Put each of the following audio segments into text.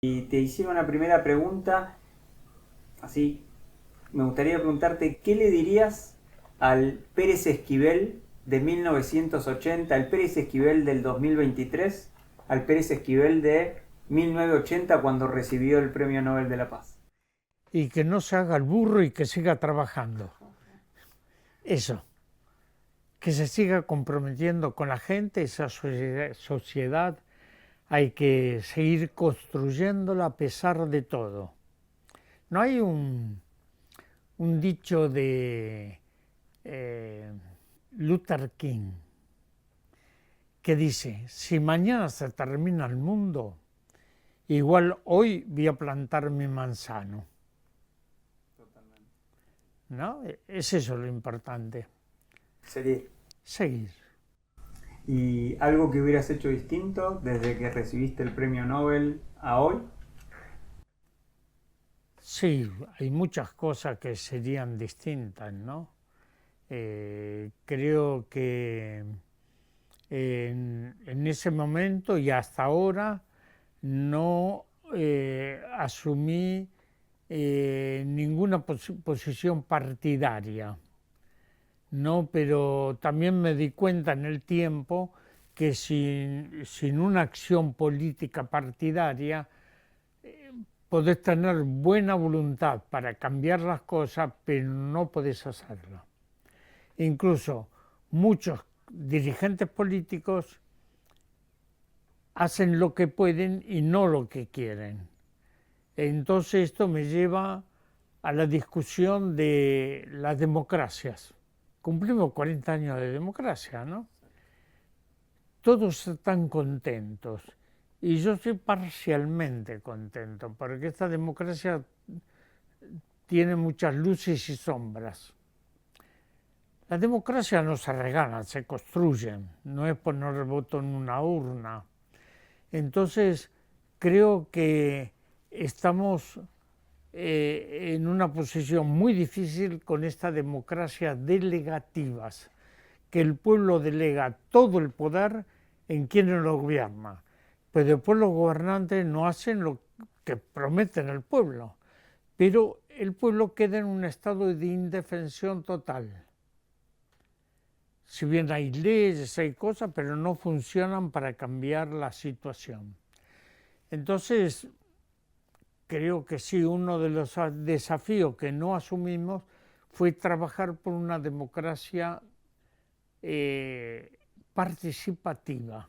Y te hicieron una primera pregunta, así, me gustaría preguntarte, ¿qué le dirías al Pérez Esquivel de 1980, al Pérez Esquivel del 2023, al Pérez Esquivel de 1980 cuando recibió el Premio Nobel de la Paz? Y que no se haga el burro y que siga trabajando. Eso, que se siga comprometiendo con la gente, esa sociedad hay que seguir construyéndola a pesar de todo. No hay un dicho de eh, Luther King que dice, si mañana se termina el mundo, igual hoy voy a plantar mi manzano. ¿No? Es eso lo importante. Sería. Seguir. ¿Y algo que hubieras hecho distinto desde que recibiste el Premio Nobel a hoy? Sí, hay muchas cosas que serían distintas, ¿no? Creo que en ese momento y hasta ahora no asumí ninguna posición partidaria, ¿no? Pero también me di cuenta en el tiempo que sin una acción política partidaria podés tener buena voluntad para cambiar las cosas, pero no podés hacerlo. Incluso muchos dirigentes políticos hacen lo que pueden y no lo que quieren. Entonces esto me lleva a la discusión de las democracias. Cumplimos 40 años de democracia, ¿no? Todos están contentos y yo estoy parcialmente contento porque esta democracia tiene muchas luces y sombras. La democracia no se regala, se construye, no es poner el voto en una urna. Entonces, creo que estamos en una posición muy difícil con esta democracia delegativas, que el pueblo delega todo el poder en quienes lo gobierna, pero después los gobernantes no hacen lo que prometen al pueblo, pero el pueblo queda en un estado de indefensión total. Si bien hay leyes, hay cosas, pero no funcionan para cambiar la situación. Entonces, creo que sí, uno de los desafíos que no asumimos fue trabajar por una democracia participativa,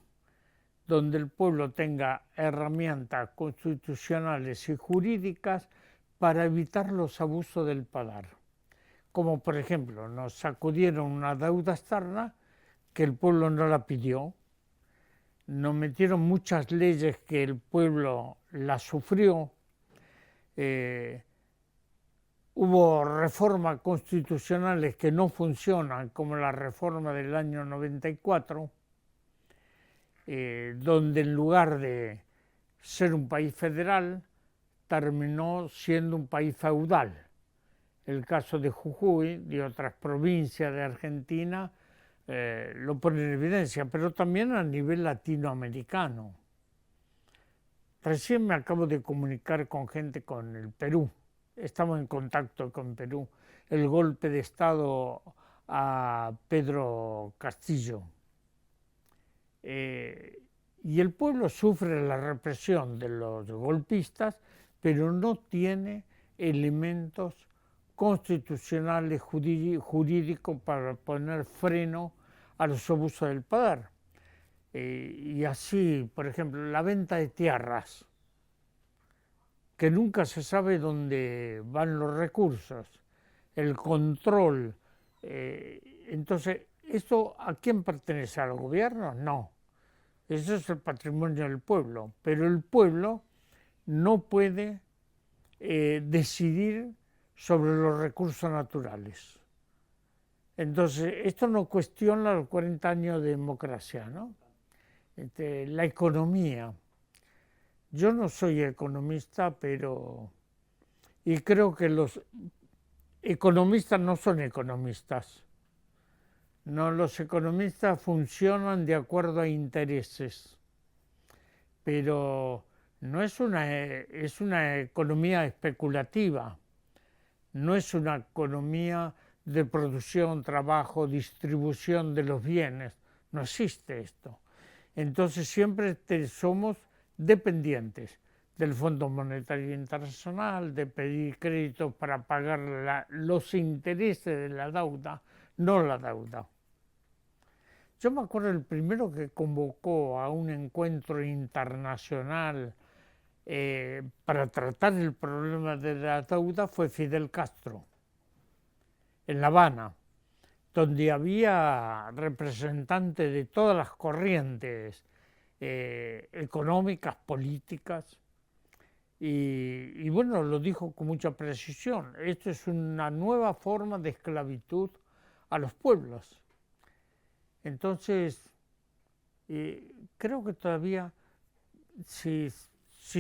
donde el pueblo tenga herramientas constitucionales y jurídicas para evitar los abusos del poder. Como por ejemplo, nos sacudieron una deuda externa que el pueblo no la pidió, nos metieron muchas leyes que el pueblo las sufrió, hubo reformas constitucionales que no funcionan, como la reforma del año 94, donde en lugar de ser un país federal, terminó siendo un país feudal. El caso de Jujuy, de otras provincias de Argentina, lo pone en evidencia, pero también a nivel latinoamericano. Recién me acabo de comunicar con gente con el Perú, estamos en contacto con Perú, el golpe de Estado a Pedro Castillo. Y el pueblo sufre la represión de los golpistas, pero no tiene elementos constitucionales jurídicos para poner freno a los abusos del poder. Y así, por ejemplo, la venta de tierras, que nunca se sabe dónde van los recursos, el control. Entonces, ¿esto a quién pertenece? ¿Al gobierno? No. Eso es el patrimonio del pueblo, pero el pueblo no puede decidir sobre los recursos naturales. Entonces, esto no cuestiona los 40 años de democracia, ¿no? La economía. Yo no soy economista, pero... Y creo que los economistas no son economistas. No, los economistas funcionan de acuerdo a intereses, pero No es una economía especulativa, no es una economía de producción, trabajo, distribución de los bienes, no existe esto. Entonces siempre somos dependientes del Fondo Monetario Internacional, de pedir créditos para pagar los intereses de la deuda, no la deuda. Yo me acuerdo el primero que convocó a un encuentro internacional para tratar el problema de la deuda fue Fidel Castro, en La Habana, donde había representantes de todas las corrientes económicas, políticas, y bueno, lo dijo con mucha precisión. Esto es una nueva forma de esclavitud a los pueblos. Entonces, creo que todavía, si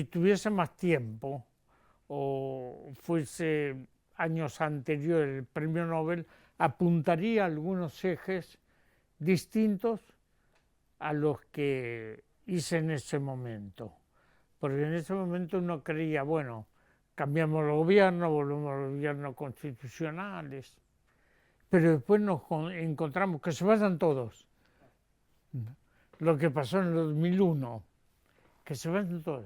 tuviese más tiempo o fuese años anteriores el premio Nobel, apuntaría algunos ejes distintos a los que hice en ese momento. Porque en ese momento uno creía, bueno, cambiamos el gobierno, volvemos a los gobiernos constitucionales, pero después nos encontramos que se vayan todos. Lo que pasó en el 2001, que se vayan todos.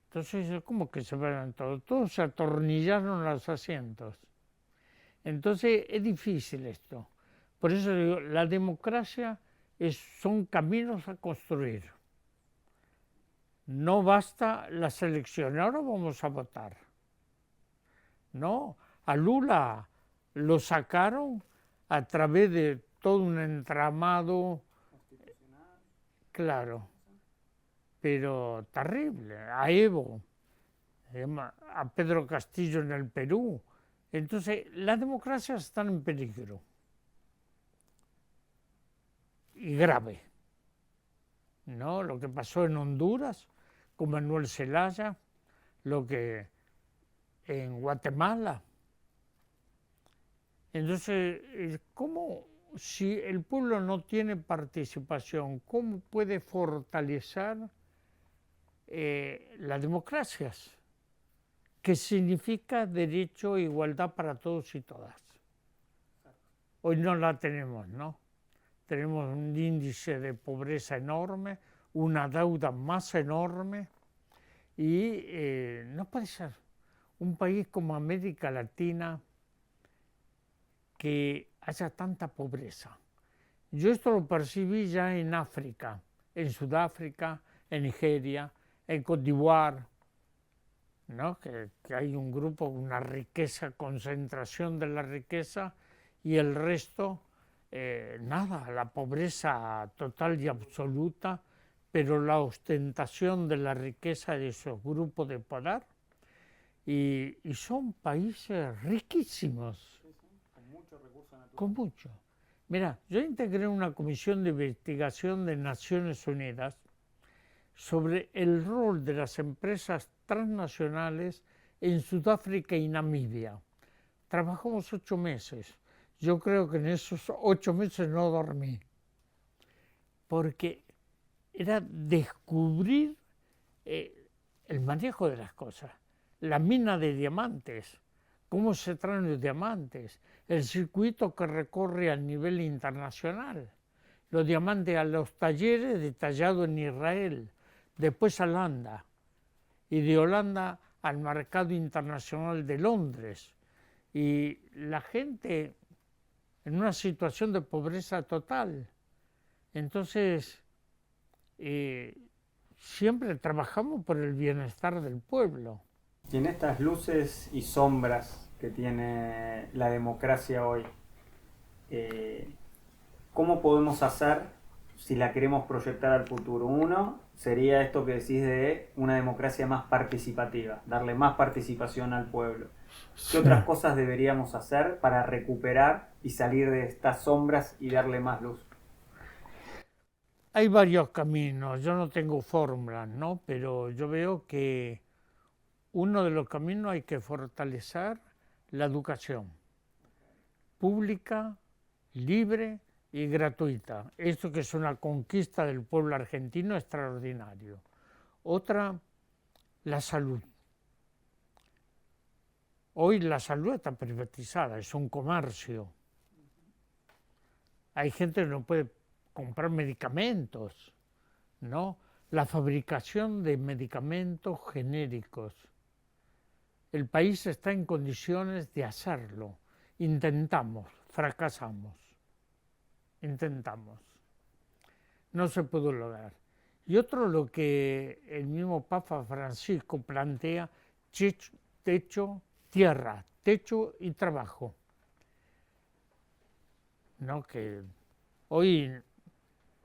Entonces, ¿cómo que se vayan todos? Todos se atornillaron los asientos. Entonces, es difícil esto. Por eso digo, la democracia son caminos a construir. No basta la selección, ahora vamos a votar. No, a Lula lo sacaron a través de todo un entramado, claro, pero terrible, a Evo, a Pedro Castillo en el Perú. Entonces, las democracias están en peligro, y grave, ¿no? Lo que pasó en Honduras con Manuel Zelaya, lo que en Guatemala. Entonces, ¿cómo, si el pueblo no tiene participación, cómo puede fortalecer las democracias? Que significa derecho e igualdad para todos y todas. Hoy no la tenemos, ¿no? Tenemos un índice de pobreza enorme, una deuda más enorme, y no puede ser un país como América Latina que haya tanta pobreza. Yo esto lo percibí ya en África, en Sudáfrica, en Nigeria, en Côte d'Ivoire, ¿no? Que hay un grupo, una riqueza, concentración de la riqueza, y el resto, nada, la pobreza total y absoluta, pero la ostentación de la riqueza de esos grupos de poder, y son países riquísimos. Con muchos recursos naturales. Con mucho. Mira, yo integré una comisión de investigación de Naciones Unidas sobre el rol de las empresas transnacionales en Sudáfrica y Namibia. Trabajamos 8 meses. Yo creo que en esos 8 meses no dormí, porque era descubrir el manejo de las cosas. La mina de diamantes, cómo se traen los diamantes, el circuito que recorre a nivel internacional, los diamantes a los talleres detallados en Israel, después a Holanda, y de Holanda al mercado internacional de Londres, y la gente en una situación de pobreza total. Entonces, siempre trabajamos por el bienestar del pueblo. Y en estas luces y sombras que tiene la democracia hoy, ¿cómo podemos hacer si la queremos proyectar al futuro? Uno sería esto que decís de una democracia más participativa, darle más participación al pueblo. ¿Qué otras cosas deberíamos hacer para recuperar y salir de estas sombras y darle más luz? Hay varios caminos, yo no tengo fórmulas, ¿no? Pero yo veo que uno de los caminos hay que fortalecer la educación pública, libre y gratuita. Esto que es una conquista del pueblo argentino extraordinario. Otra la salud. Hoy la salud está privatizada, es un comercio. Hay gente que no puede comprar medicamentos, ¿no? La fabricación de medicamentos genéricos. El país está en condiciones de hacerlo. Intentamos, fracasamos. Intentamos. No se pudo lograr. Y otro, lo que el mismo Papa Francisco plantea: techo, tierra, techo y trabajo. ¿No? Que hoy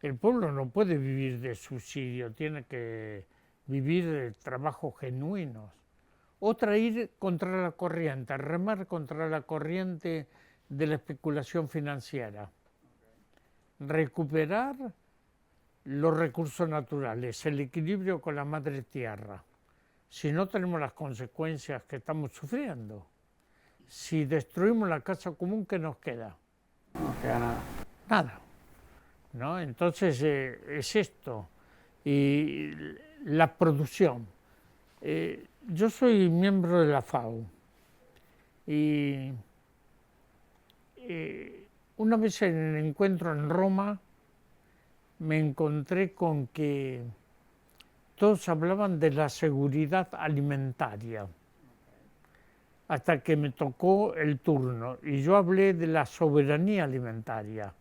el pueblo no puede vivir de subsidio, tiene que vivir de trabajos genuinos. Otra, ir contra la corriente, remar contra la corriente de la especulación financiera. Recuperar los recursos naturales, el equilibrio con la madre tierra. Si no, tenemos las consecuencias que estamos sufriendo. Si destruimos la casa común, ¿qué nos queda? No queda nada. Nada, ¿no? Entonces es esto. Y la producción. Yo soy miembro de la FAO y una vez en el encuentro en Roma me encontré con que todos hablaban de la seguridad alimentaria, hasta que me tocó el turno y yo hablé de la soberanía alimentaria.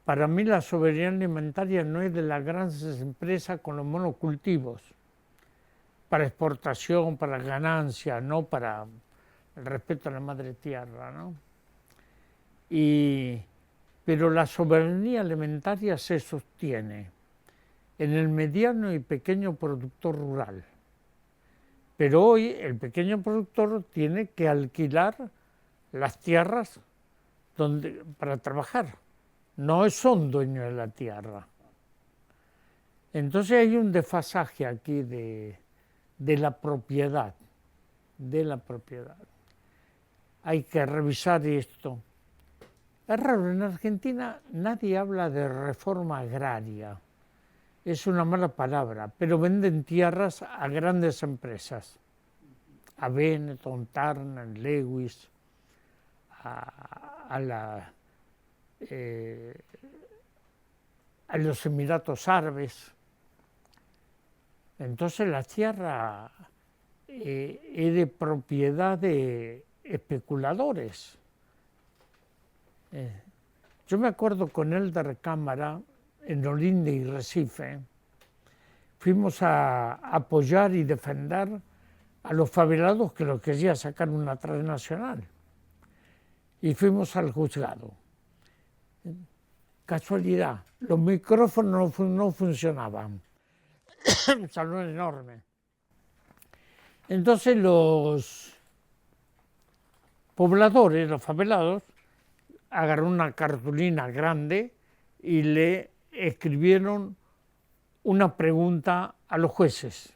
Para mí la soberanía alimentaria no es de las grandes empresas con los monocultivos, para exportación, para ganancia, no para el respeto a la madre tierra, ¿no? Pero la soberanía alimentaria se sostiene en el mediano y pequeño productor rural. Pero hoy el pequeño productor tiene que alquilar las tierras para trabajar. No son dueños de la tierra. Entonces hay un desfasaje aquí de la propiedad. Hay que revisar esto. Es raro, en Argentina nadie habla de reforma agraria. Es una mala palabra, pero venden tierras a grandes empresas. A Benetton, Turner, Lewis, a los Emiratos Árabes. Entonces la tierra es de propiedad de especuladores. Yo me acuerdo con Elder Cámara, en Olinda y Recife, fuimos a apoyar y defender a los favelados que lo querían sacar una transnacional. Y fuimos al juzgado. Casualidad, los micrófonos no funcionaban. Un salón enorme. Entonces los pobladores, los favelados, agarraron una cartulina grande y le escribieron una pregunta a los jueces.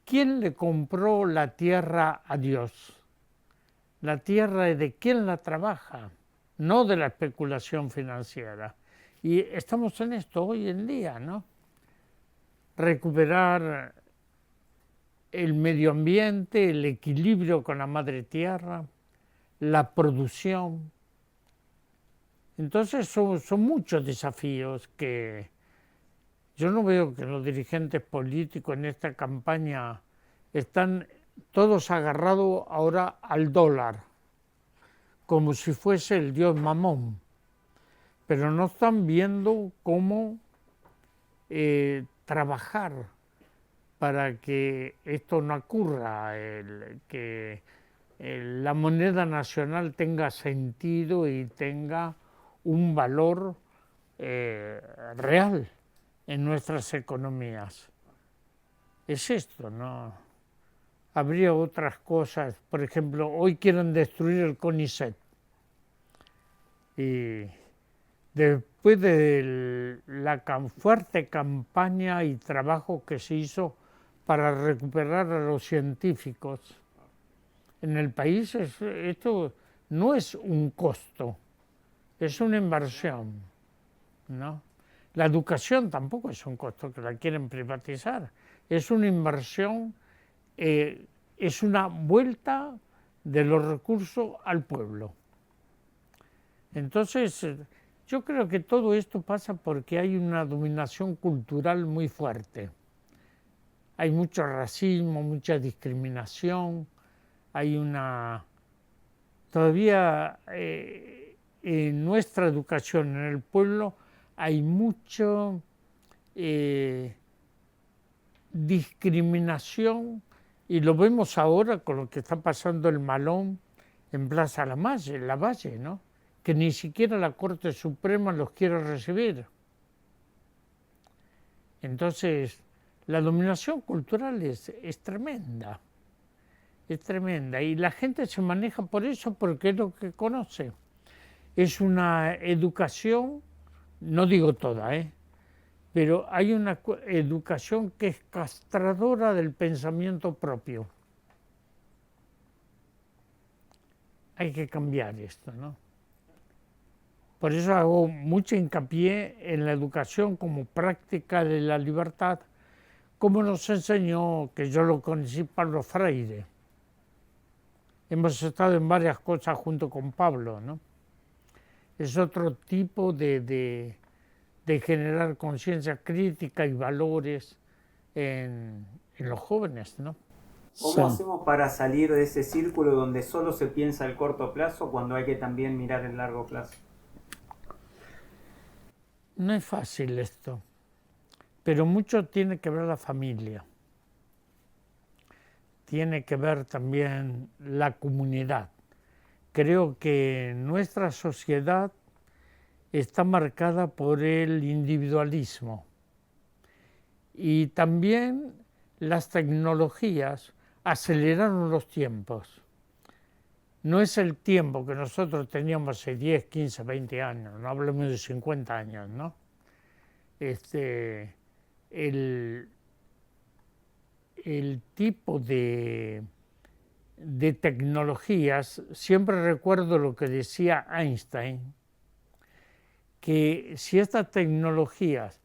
¿Quién le compró la tierra a Dios? La tierra es de quien la trabaja, no de la especulación financiera. Y estamos en esto hoy en día, ¿no? Recuperar el medio ambiente, el equilibrio con la madre tierra, la producción. Entonces son muchos desafíos que yo no veo que los dirigentes políticos en esta campaña están todos agarrados ahora al dólar, como si fuese el dios Mamón, pero no están viendo cómo trabajar para que esto no ocurra, que la moneda nacional tenga sentido y tenga un valor real en nuestras economías. Es esto, ¿no? Habría otras cosas, por ejemplo, hoy quieren destruir el CONICET. Y después de la fuerte campaña y trabajo que se hizo para recuperar a los científicos en el país, esto no es un costo, es una inversión, ¿no? La educación tampoco es un costo, que la quieren privatizar, es una inversión es una vuelta de los recursos al pueblo. Entonces, yo creo que todo esto pasa porque hay una dominación cultural muy fuerte. Hay mucho racismo, mucha discriminación, hay una... Todavía en nuestra educación en el pueblo hay mucho discriminación, y lo vemos ahora con lo que está pasando el Malón en Plaza Lavalle, ¿no? Que ni siquiera la Corte Suprema los quiere recibir. Entonces, la dominación cultural es tremenda, y la gente se maneja por eso porque es lo que conoce. Es una educación, no digo toda, pero hay una educación que es castradora del pensamiento propio. Hay que cambiar esto, ¿no? Por eso hago mucho hincapié en la educación como práctica de la libertad, como nos enseñó, que yo lo conocí, Pablo Freire. Hemos estado en varias cosas junto con Pablo, ¿no? Es otro tipo de generar conciencia crítica y valores en los jóvenes, ¿no? ¿Cómo hacemos para salir de ese círculo donde solo se piensa el corto plazo cuando hay que también mirar el largo plazo? No es fácil esto, pero mucho tiene que ver la familia. Tiene que ver también la comunidad. Creo que nuestra sociedad está marcada por el individualismo, y también las tecnologías aceleraron los tiempos. No es el tiempo que nosotros teníamos hace 10, 15, 20 años, no hablemos de 50 años, ¿no? El tipo de tecnologías, siempre recuerdo lo que decía Einstein, que si estas tecnologías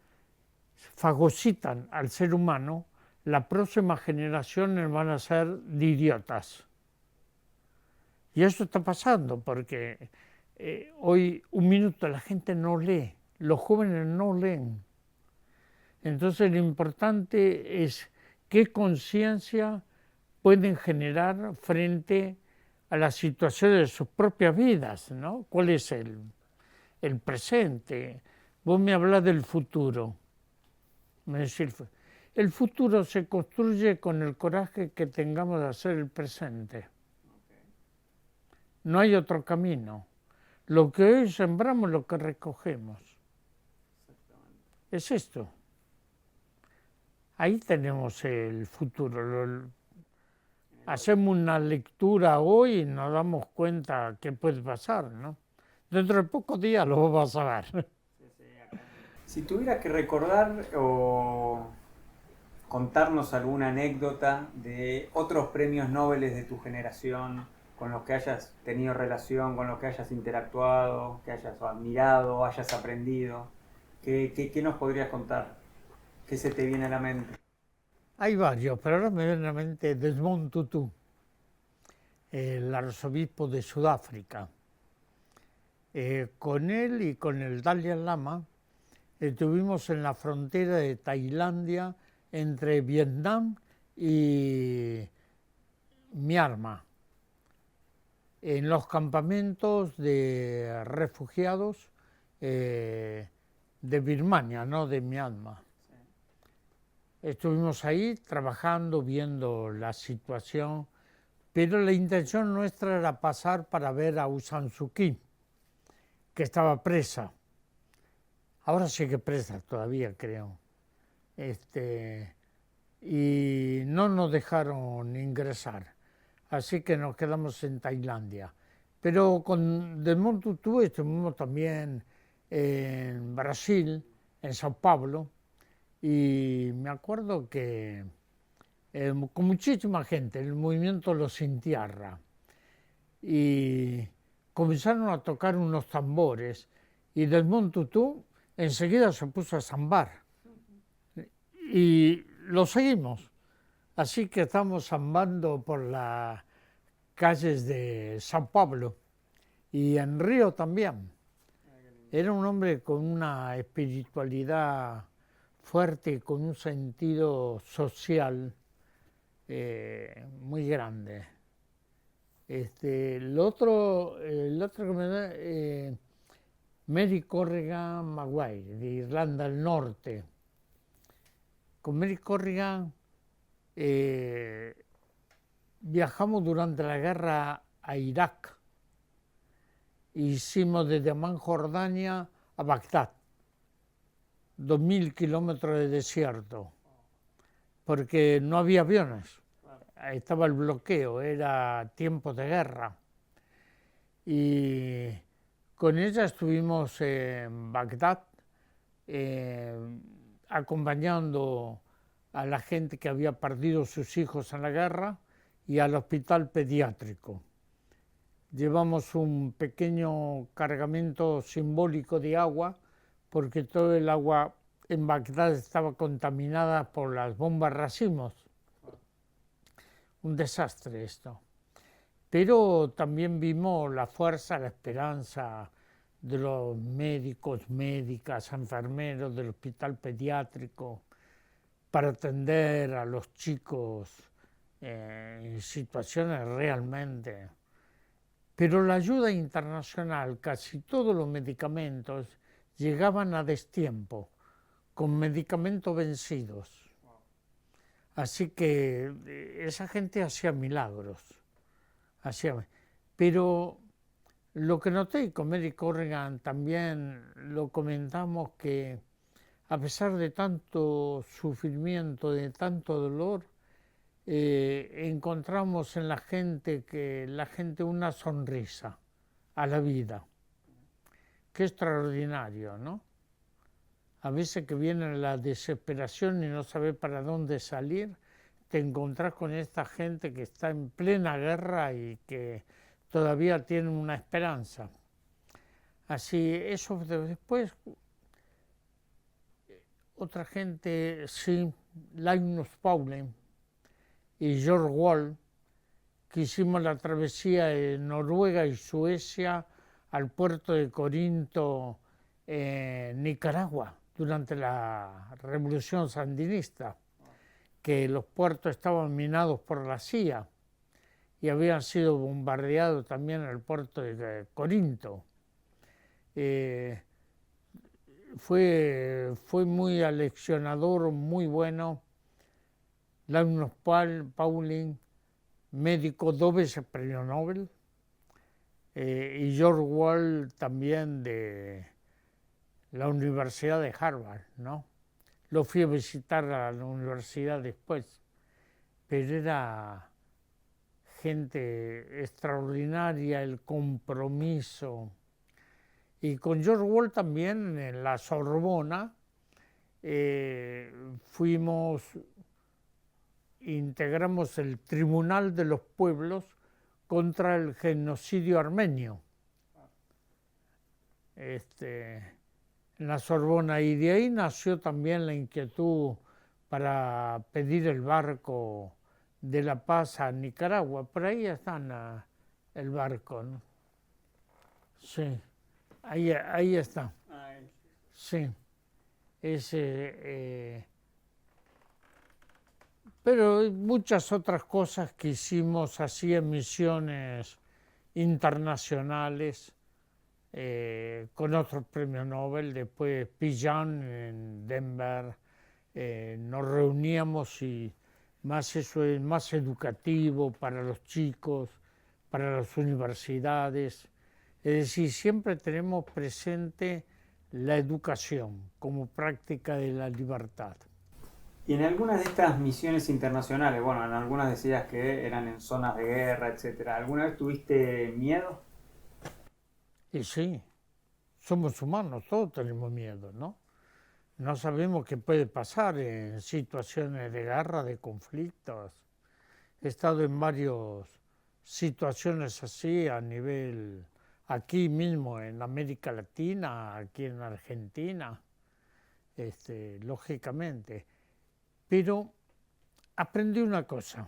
fagocitan al ser humano, las próximas generaciones van a ser de idiotas. Y eso está pasando porque hoy un minuto la gente no lee, los jóvenes no leen. Entonces lo importante es qué conciencia pueden generar frente a las situaciones de sus propias vidas, ¿no? ¿Cuál es el presente? Vos me hablás del futuro. Me decís, el futuro se construye con el coraje que tengamos de hacer el presente. No hay otro camino. Lo que hoy sembramos, lo que recogemos. Es esto. Ahí tenemos el futuro. Hacemos una lectura hoy y nos damos cuenta qué puede pasar, ¿no? Dentro de pocos días lo vamos a ver. Si tuvieras que recordar o contarnos alguna anécdota de otros premios Nobel de tu generación, con los que hayas tenido relación, con los que hayas interactuado, que hayas admirado, hayas aprendido, ¿qué nos podrías contar? ¿Qué se te viene a la mente? Hay varios, pero ahora me viene a la mente Desmond Tutu, el arzobispo de Sudáfrica. Con él y con el Dalai Lama estuvimos en la frontera de Tailandia entre Vietnam y Myanmar, en los campamentos de refugiados de Birmania, no de Myanmar. Estuvimos ahí trabajando, viendo la situación, pero la intención nuestra era pasar para ver a Aung San Suu Kyi, que estaba presa. Ahora sigue presa todavía, creo. Y no nos dejaron ingresar, así que nos quedamos en Tailandia. Pero con Desmond Tutu estuvimos también en Brasil, en Sao Paulo, y me acuerdo que con muchísima gente, el movimiento Los Sin Tierra, y comenzaron a tocar unos tambores, y Desmond Tutu enseguida se puso a zambar, y lo seguimos. Así que estamos andando por las calles de Sao Paulo y en Río también. Era un hombre con una espiritualidad fuerte, con un sentido social muy grande. El otro que me da, Mary Corrigan Maguire, de Irlanda del Norte. Con Mary Corrigan viajamos durante la guerra a Irak. Hicimos desde Amán, Jordania, a Bagdad, 2000 kilómetros de desierto, porque no había aviones. Estaba el bloqueo, era tiempo de guerra. Y con ella estuvimos en Bagdad, acompañando a la gente que había perdido sus hijos en la guerra y al hospital pediátrico. Llevamos un pequeño cargamento simbólico de agua, porque todo el agua en Bagdad estaba contaminada por las bombas racimos. Un desastre esto. Pero también vimos la fuerza, la esperanza de los médicos, médicas, enfermeros del hospital pediátrico para atender a los chicos en situaciones realmente. Pero la ayuda internacional, casi todos los medicamentos llegaban a destiempo, con medicamentos vencidos. Así que esa gente hacía milagros. Pero lo que noté, y con Mary Corrigan también lo comentamos, que a pesar de tanto sufrimiento, de tanto dolor, encontramos en la gente una sonrisa a la vida. Qué extraordinario, ¿no? A veces que viene la desesperación y no sabes para dónde salir, te encontrás con esta gente que está en plena guerra y que todavía tiene una esperanza. Así, eso después, otra gente, sí, Linus Pauling y George Wall, que hicimos la travesía de Noruega y Suecia al puerto de Corinto, Nicaragua, durante la revolución sandinista, que los puertos estaban minados por la CIA y habían sido bombardeados también el puerto de Corinto. Fue muy aleccionador, muy bueno. Linus Pauling, médico, 2 veces premio Nobel, y George Wall también de la Universidad de Harvard, ¿no? Lo fui a visitar a la universidad después, pero era gente extraordinaria, el compromiso. Y con George Wall también en la Sorbona integramos el Tribunal de los Pueblos contra el genocidio armenio. En la Sorbona, y de ahí nació también la inquietud para pedir el barco de la paz a Nicaragua. Por ahí está el barco, ¿no? Sí, ahí está. Sí, pero muchas otras cosas que hicimos así en misiones internacionales, con otros premios Nobel, después Pillan en Denver, nos reuníamos y eso es más educativo para los chicos, para las universidades. Es decir, siempre tenemos presente la educación como práctica de la libertad. Y en algunas de estas misiones internacionales, bueno, en algunas decías que eran en zonas de guerra, etcétera, ¿alguna vez tuviste miedo? Y sí, somos humanos, todos tenemos miedo, ¿no? No sabemos qué puede pasar en situaciones de guerra, de conflictos. He estado en varias situaciones así a nivel, aquí mismo en América Latina, aquí en Argentina, lógicamente. Pero aprendí una cosa,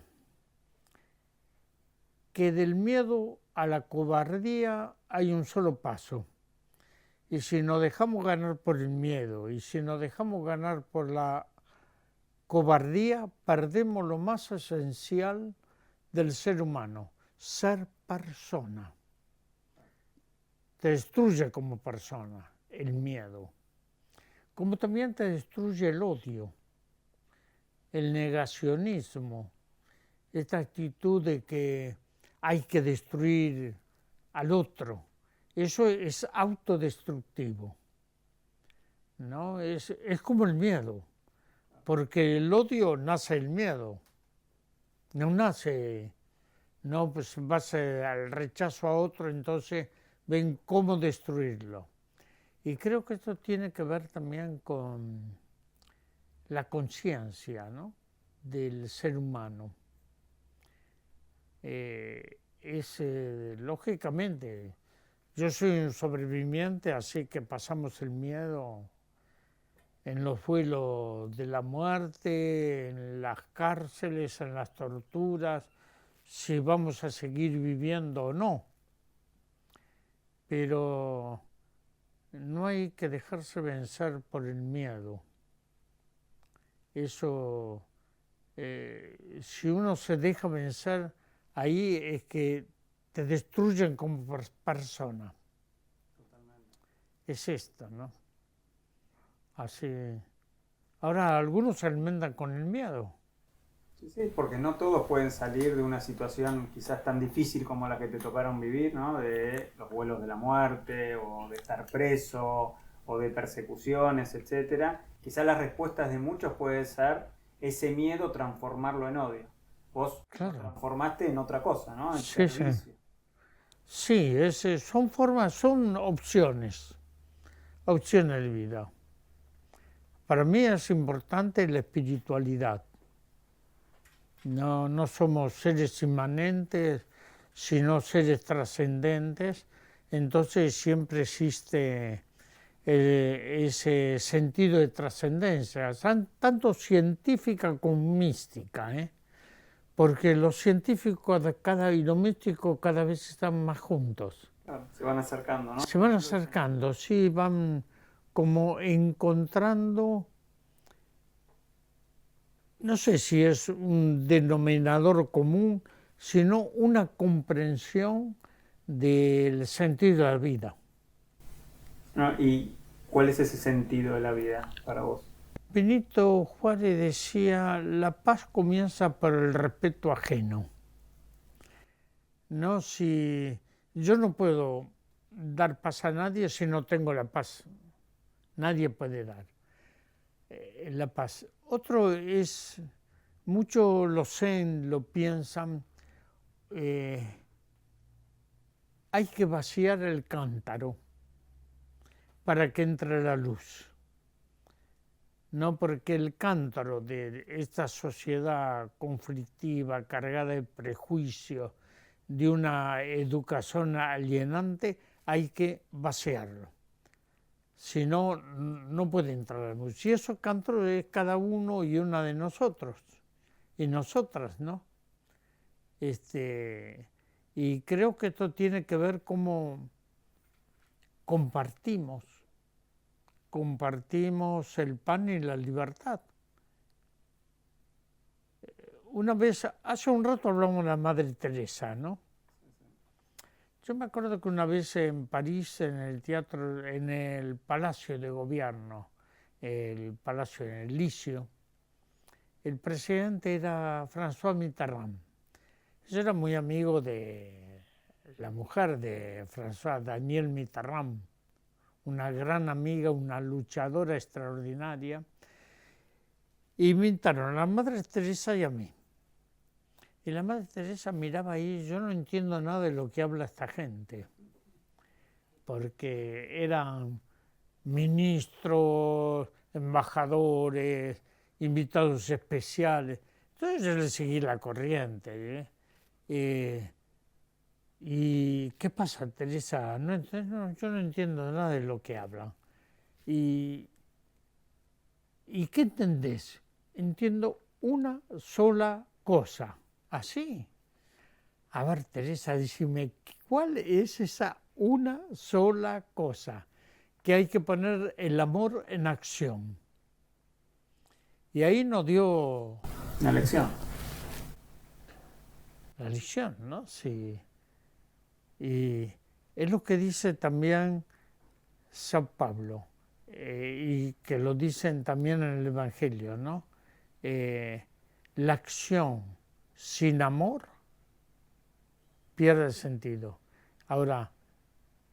que del miedo a la cobardía hay un solo paso. Y si nos dejamos ganar por el miedo y si nos dejamos ganar por la cobardía, perdemos lo más esencial del ser humano, ser persona. Te destruye como persona el miedo, como también te destruye el odio, el negacionismo, esta actitud de que hay que destruir al otro. Eso es autodestructivo, ¿no? Es como el miedo, porque el odio nace el miedo, no nace, no, pues vas al rechazo a otro, entonces ven cómo destruirlo. Y creo que esto tiene que ver también con la conciencia, ¿no?, del ser humano. Lógicamente, yo soy un sobreviviente, así que pasamos el miedo en los vuelos de la muerte, en las cárceles, en las torturas, si vamos a seguir viviendo o no. Pero no hay que dejarse vencer por el miedo. Eso, si uno se deja vencer, ahí es que te destruyen como persona. Totalmente. Es esto, ¿no? Así. Ahora algunos se alimentan con el miedo. Sí, sí, porque no todos pueden salir de una situación quizás tan difícil como la que te tocaron vivir, ¿no? De los vuelos de la muerte, o de estar preso, o de persecuciones, etcétera. Quizás las respuestas de muchos puede ser ese miedo transformarlo en odio. Vos Claro. lo transformaste en otra cosa, ¿no? En Sí, servicio. Sí, son formas, son opciones de vida. Para mí es importante la espiritualidad. No somos seres inmanentes, sino seres trascendentes. Entonces siempre existe ese sentido de trascendencia, tanto científica como mística, porque los científicos y lo místico cada vez están más juntos. Claro, se van acercando, ¿no? Se van acercando, sí, van como encontrando, no sé si es un denominador común, sino una comprensión del sentido de la vida. No, ¿y cuál es ese sentido de la vida para vos? Benito Juárez decía, la paz comienza por el respeto ajeno. No, si yo no puedo dar paz a nadie si no tengo la paz. Nadie puede dar la paz. Otro es, muchos lo zen, lo piensan, hay que vaciar el cántaro para que entre la luz. No, porque el cántaro de esta sociedad conflictiva, cargada de prejuicios, de una educación alienante, hay que vaciarlo. Si no, no puede entrar la luz. Y eso cántaro es cada uno y una de nosotros, y nosotras, ¿no? Y creo que esto tiene que ver cómo compartimos el pan y la libertad. Una vez, hace un rato hablamos de la Madre Teresa, ¿no? Yo me acuerdo que una vez en París, en el teatro, en el Palacio de Gobierno, el Palacio en el Licio, el presidente era François Mitterrand. Yo era muy amigo de la mujer de François, Danielle Mitterrand, una gran amiga, una luchadora extraordinaria, y me invitaron a la Madre Teresa y a mí. Y la Madre Teresa miraba ahí, yo no entiendo nada de lo que habla esta gente, porque eran ministros, embajadores, invitados especiales. Entonces yo le seguí la corriente. ¿Y qué pasa, Teresa? Yo no entiendo nada de lo que hablan. ¿Y qué entendés? Entiendo una sola cosa. Así. A ver, Teresa, decime, ¿cuál es esa una sola cosa? Que hay que poner el amor en acción. Y ahí nos dio Una lección. la lección, ¿no? Sí. Y es lo que dice también San Pablo, y que lo dicen también en el Evangelio, ¿no? La acción sin amor pierde sentido. Ahora,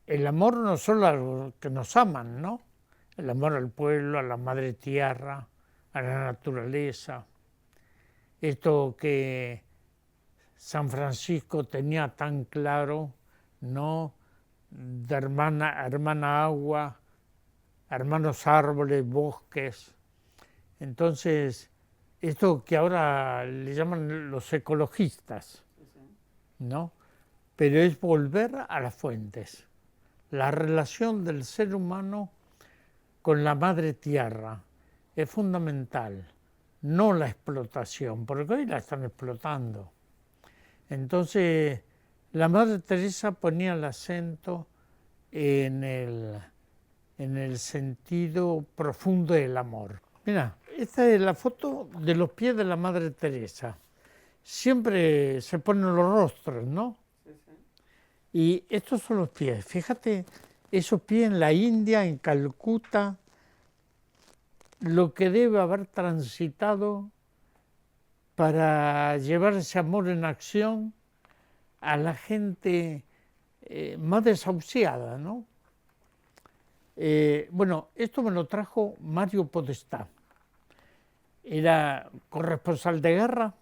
el amor no solo a los que nos aman, ¿no? El amor al pueblo, a la madre tierra, a la naturaleza. Esto que San Francisco tenía tan claro, ¿no? De hermana agua, hermanos árboles, bosques. Entonces, esto que ahora le llaman los ecologistas, ¿no? Pero es volver a las fuentes. La relación del ser humano con la madre tierra es fundamental, no la explotación, porque hoy la están explotando. Entonces, la Madre Teresa ponía el acento en el sentido profundo del amor. Mira, esta es la foto de los pies de la Madre Teresa. Siempre se ponen los rostros, ¿no? Y estos son los pies. Fíjate, esos pies en la India, en Calcuta, lo que debe haber transitado para llevar ese amor en acción a la gente más desahuciada, ¿no? Bueno, esto me lo trajo Mario Podestá. Era corresponsal de guerra.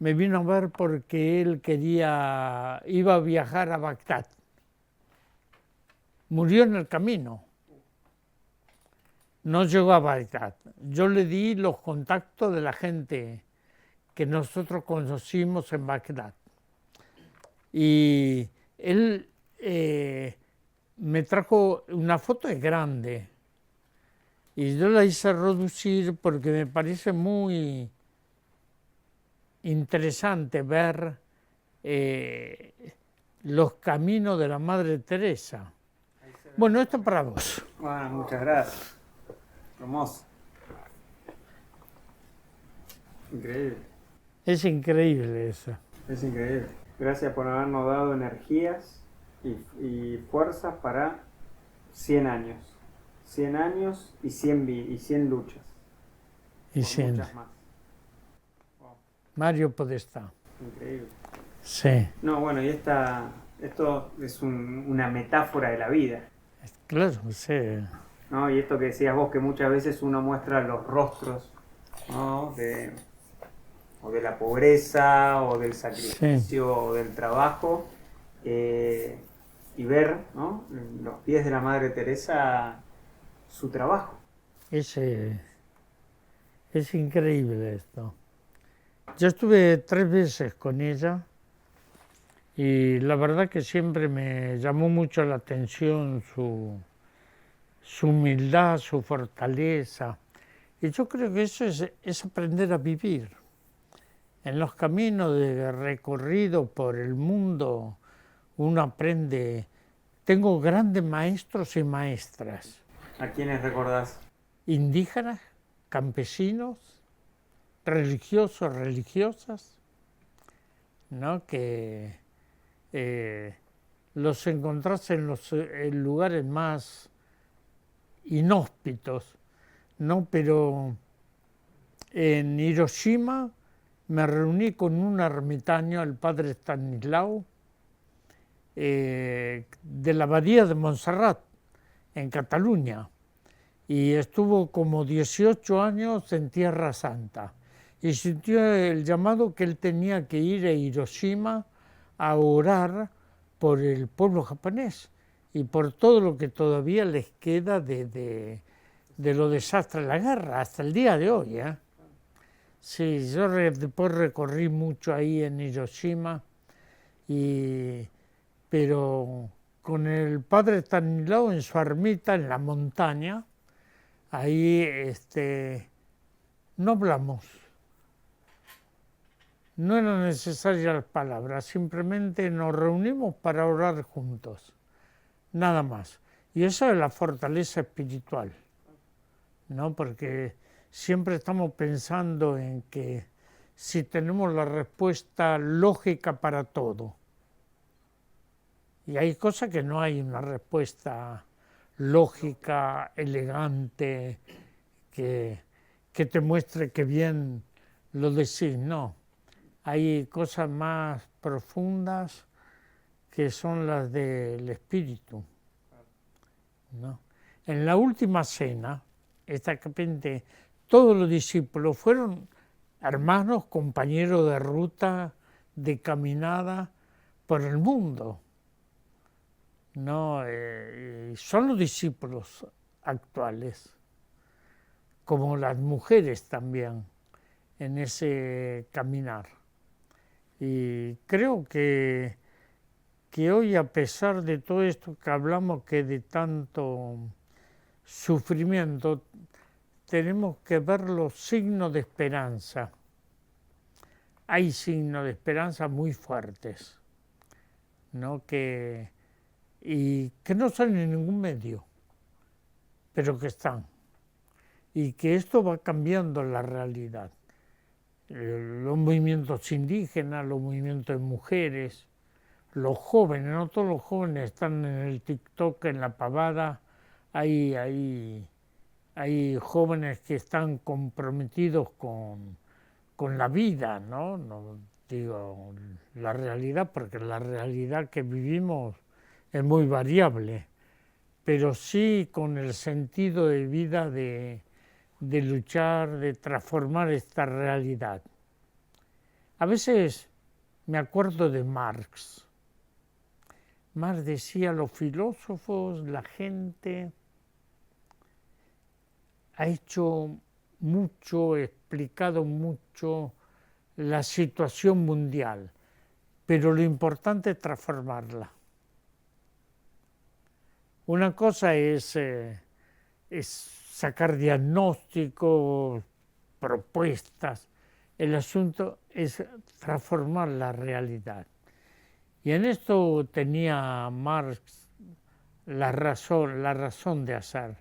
Me vino a ver porque él iba a viajar a Bagdad. Murió en el camino. No llegó a Bagdad. Yo le di los contactos de la gente que nosotros conocimos en Bagdad. Y él me trajo una foto grande. Y yo la hice reducir porque me parece muy interesante ver los caminos de la Madre Teresa. Bueno, esto es para vos. Bueno, muchas gracias. Hermoso. Increíble. Es increíble eso. Es increíble. Gracias por habernos dado energías y fuerzas para 100 años. 100 años y 100 luchas. Y Por 100. muchas más. Wow. Mario Podestá. Increíble. Sí. No, bueno, y esto es una metáfora de la vida, Claro, sí. ¿no? Y esto que decías vos, que muchas veces uno muestra los rostros, ¿no? O de la pobreza, o del sacrificio, o del trabajo, y ver, ¿no? En los pies de la Madre Teresa su trabajo. Es increíble esto. Yo estuve 3 veces con ella y la verdad que siempre me llamó mucho la atención su humildad, su fortaleza. Y yo creo que eso es aprender a vivir. En los caminos de recorrido por el mundo uno aprende. Tengo grandes maestros y maestras. ¿A quiénes recordás? Indígenas, campesinos, religiosos, religiosas, ¿no? Que los encontrás en lugares más inhóspitos, ¿no? Pero en Hiroshima me reuní con un ermitaño, el padre Stanislao, de la abadía de Montserrat, en Cataluña, y estuvo como 18 años en Tierra Santa, y sintió el llamado que él tenía que ir a Hiroshima a orar por el pueblo japonés y por todo lo que todavía les queda de los desastres de la guerra, hasta el día de hoy, ¿eh? Sí, yo después recorrí mucho ahí en Hiroshima, pero con el padre Stanislao en su ermita en la montaña, ahí no hablamos, No eran necesarias las palabras, simplemente nos reunimos para orar juntos, nada más. Y eso es la fortaleza espiritual, ¿no? Porque siempre estamos pensando en que si tenemos la respuesta lógica para todo, y hay cosas que no hay una respuesta lógica, elegante, que te muestre que bien lo decís, no. Hay cosas más profundas que son las del espíritu, ¿no? En la última cena, exactamente, todos los discípulos fueron hermanos, compañeros de ruta, de caminada por el mundo, ¿no? Son los discípulos actuales, como las mujeres también, en ese caminar. Y creo que hoy, a pesar de todo esto que hablamos, que de tanto sufrimiento, tenemos que ver los signos de esperanza. Hay signos de esperanza muy fuertes, ¿no? Y que no salen en ningún medio, pero que están. Y que esto va cambiando la realidad. Los movimientos indígenas, los movimientos de mujeres, los jóvenes, no todos los jóvenes están en el TikTok, en la pavada. Hay jóvenes que están comprometidos con la vida, ¿no? No digo la realidad, porque la realidad que vivimos es muy variable, pero sí con el sentido de vida de luchar, de transformar esta realidad. A veces me acuerdo de Marx. Marx decía, los filósofos, la gente, ha hecho mucho, explicado mucho la situación mundial, pero lo importante es transformarla. Una cosa es sacar diagnósticos, propuestas. El asunto es transformar la realidad. Y en esto tenía Marx la razón de hacer.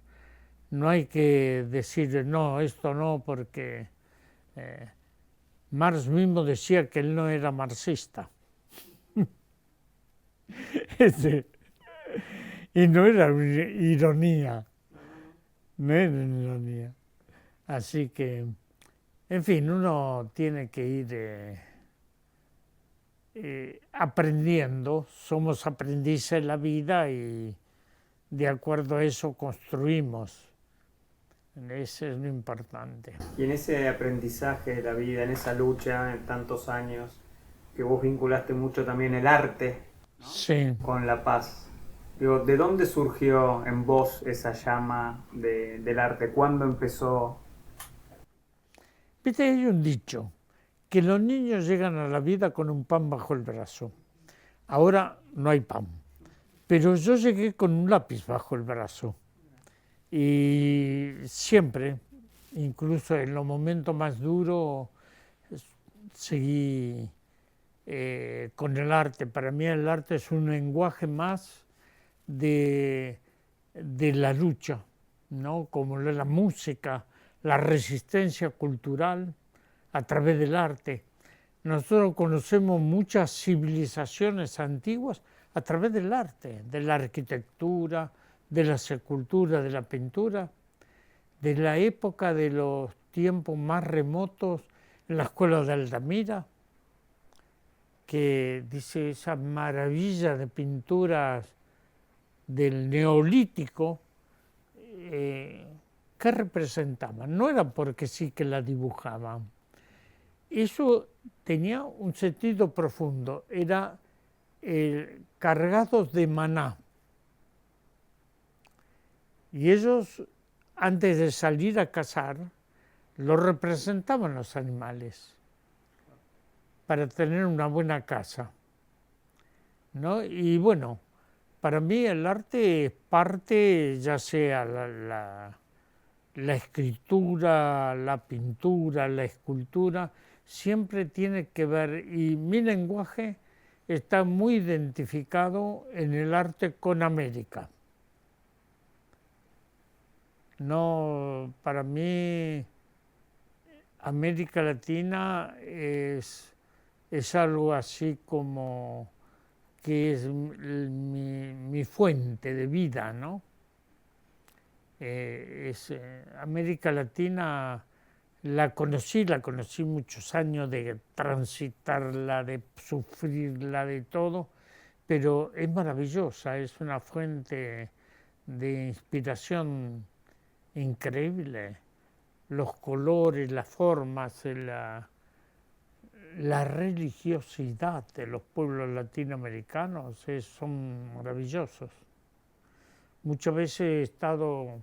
No hay que decir, no, esto no, porque Marx mismo decía que él no era marxista. Y no era ironía. No era ironía. Así que, en fin, uno tiene que ir aprendiendo. Somos aprendices en la vida y de acuerdo a eso construimos. Eso es lo importante. Y en ese aprendizaje de la vida, en esa lucha, en tantos años, que vos vinculaste mucho también el arte, ¿no? Sí. Con la paz. Digo, ¿de dónde surgió en vos esa llama del arte? ¿Cuándo empezó? Viste, hay un dicho, que los niños llegan a la vida con un pan bajo el brazo. Ahora no hay pan, pero yo llegué con un lápiz bajo el brazo. Y siempre, incluso en los momentos más duros, seguí con el arte. Para mí el arte es un lenguaje más de la lucha, ¿no? Como la música, la resistencia cultural a través del arte. Nosotros conocemos muchas civilizaciones antiguas a través del arte, de la arquitectura, de la escultura, de la pintura, de la época de los tiempos más remotos, en la escuela de Altamira, que dice esa maravilla de pinturas del neolítico, ¿qué representaban? No era porque sí que la dibujaban. Eso tenía un sentido profundo, era cargados de maná. Y ellos, antes de salir a cazar, lo representaban los animales para tener una buena caza, ¿no? Y bueno, para mí el arte es parte, ya sea la escritura, la pintura, la escultura, siempre tiene que ver, y mi lenguaje está muy identificado en el arte con América. No, para mí América Latina es algo así como que es mi fuente de vida, ¿no? América Latina la conocí muchos años de transitarla, de sufrirla, de todo, pero es maravillosa, es una fuente de inspiración increíble. Los colores, las formas, la religiosidad de los pueblos latinoamericanos son maravillosos. Muchas veces he estado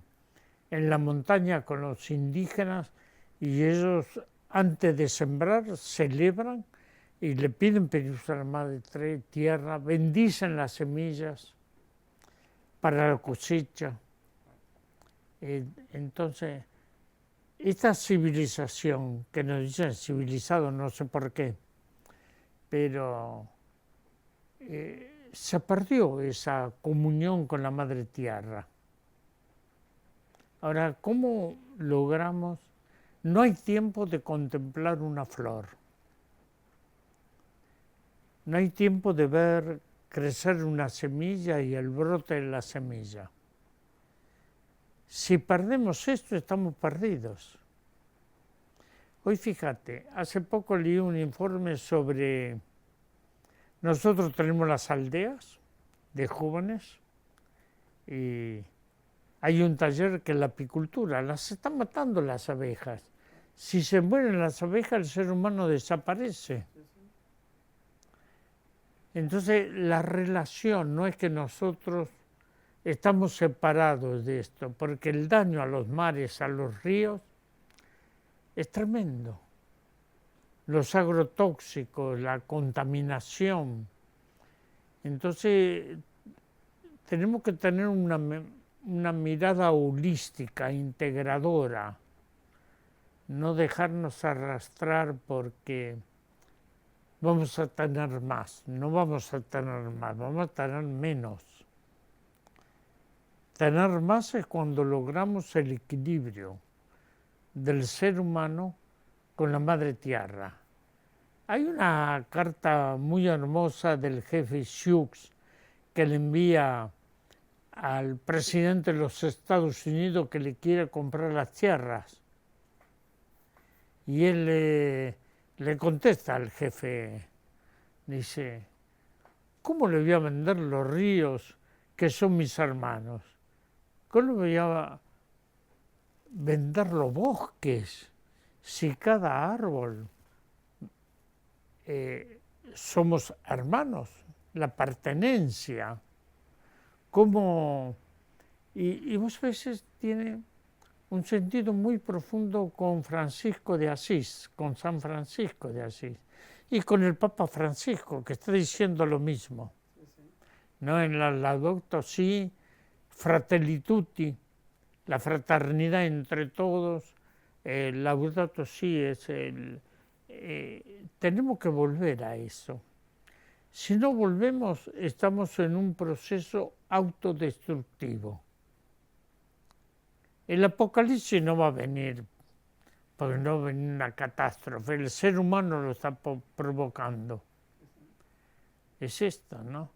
en la montaña con los indígenas y ellos antes de sembrar celebran y le piden permiso a la Madre Tierra, bendicen las semillas para la cosecha. Entonces, esta civilización, que nos dicen civilizado, no sé por qué, pero se perdió esa comunión con la Madre Tierra. Ahora, ¿cómo logramos? No hay tiempo de contemplar una flor. No hay tiempo de ver crecer una semilla y el brote de la semilla. Si perdemos esto, estamos perdidos. Hoy fíjate, hace poco leí un informe sobre... Nosotros tenemos las aldeas de jóvenes y hay un taller que es la apicultura, las están matando las abejas. Si se mueren las abejas, el ser humano desaparece. Entonces, la relación no es que nosotros estamos separados de esto, porque el daño a los mares, a los ríos, es tremendo. Los agrotóxicos, la contaminación. Entonces, tenemos que tener una mirada holística, integradora, no dejarnos arrastrar porque vamos a tener más, no vamos a tener más, vamos a tener menos. Tener más es cuando logramos el equilibrio del ser humano con la Madre Tierra. Hay una carta muy hermosa del jefe Hughes que le envía al presidente de los Estados Unidos que le quiere comprar las tierras. Y él le contesta al jefe, dice, ¿cómo le voy a vender los ríos que son mis hermanos? ¿Cómo le voy a vender los bosques si cada árbol somos hermanos? La pertenencia. Y muchas veces tiene un sentido muy profundo con Francisco de Asís, con San Francisco de Asís, y con el Papa Francisco, que está diciendo lo mismo. ¿No? En la Laudato Si, Fratelli Tutti, la fraternidad entre todos, Laudato Si es tenemos que volver a eso. Si no volvemos, estamos en un proceso autodestructivo. El apocalipsis no va a venir, porque no va a venir una catástrofe, el ser humano lo está provocando. Es esto, ¿no?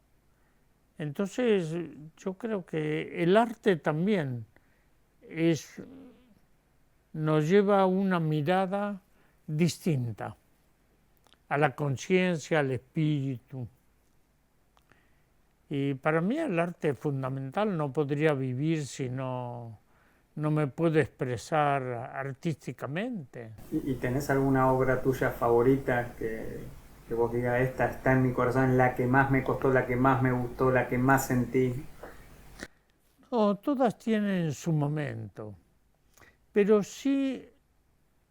Entonces, yo creo que el arte también nos lleva a una mirada distinta, a la conciencia, al espíritu. Y para mí el arte es fundamental, no podría vivir si no me puedo expresar artísticamente. ¿Y tenés alguna obra tuya favorita que vos digas, esta está en mi corazón, la que más me costó, la que más me gustó, la que más sentí? No, todas tienen su momento, pero sí,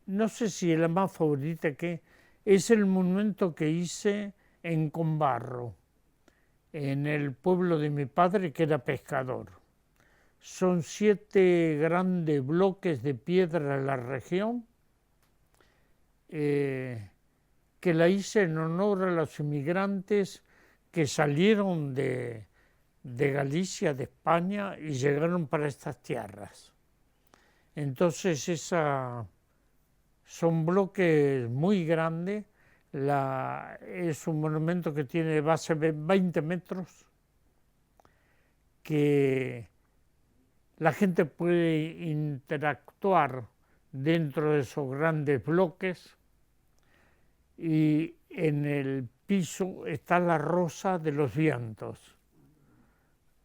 no sé si es la más favorita, que es el monumento que hice en Combarro, en el pueblo de mi padre, que era pescador. Son 7 grandes bloques de piedra en la región, que la hice en honor a los inmigrantes que salieron de Galicia, de España, y llegaron para estas tierras. Entonces son bloques muy grandes, es un monumento que tiene base de 20 metros, que la gente puede interactuar dentro de esos grandes bloques, y en el piso está la rosa de los vientos,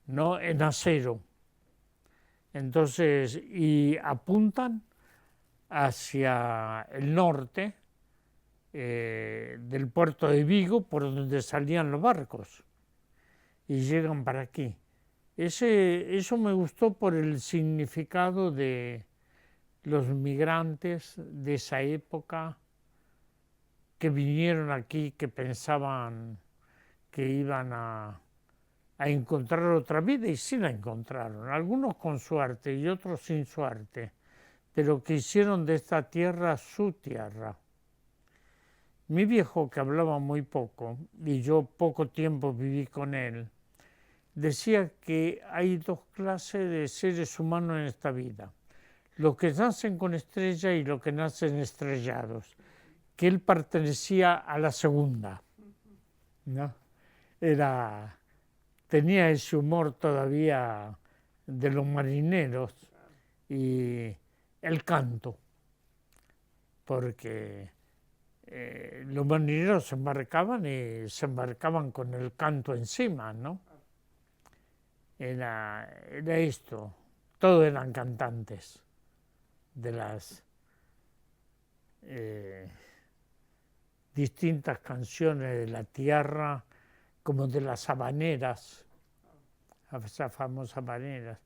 ¿no? En acero. Entonces, y apuntan hacia el norte del puerto de Vigo, por donde salían los barcos, y llegan para aquí. Eso me gustó por el significado de los migrantes de esa época que vinieron aquí, que pensaban que iban a encontrar otra vida, y sí la encontraron, algunos con suerte y otros sin suerte, pero que hicieron de esta tierra su tierra. Mi viejo, que hablaba muy poco, y yo poco tiempo viví con él, decía que hay dos clases de seres humanos en esta vida: los que nacen con estrella y los que nacen estrellados, que él pertenecía a la segunda, ¿no? Tenía ese humor todavía de los marineros y el canto, porque los marineros se embarcaban y se embarcaban con el canto encima, ¿no? Era esto, todos eran cantantes de las distintas canciones de la tierra, como de las habaneras, esas famosas habaneras.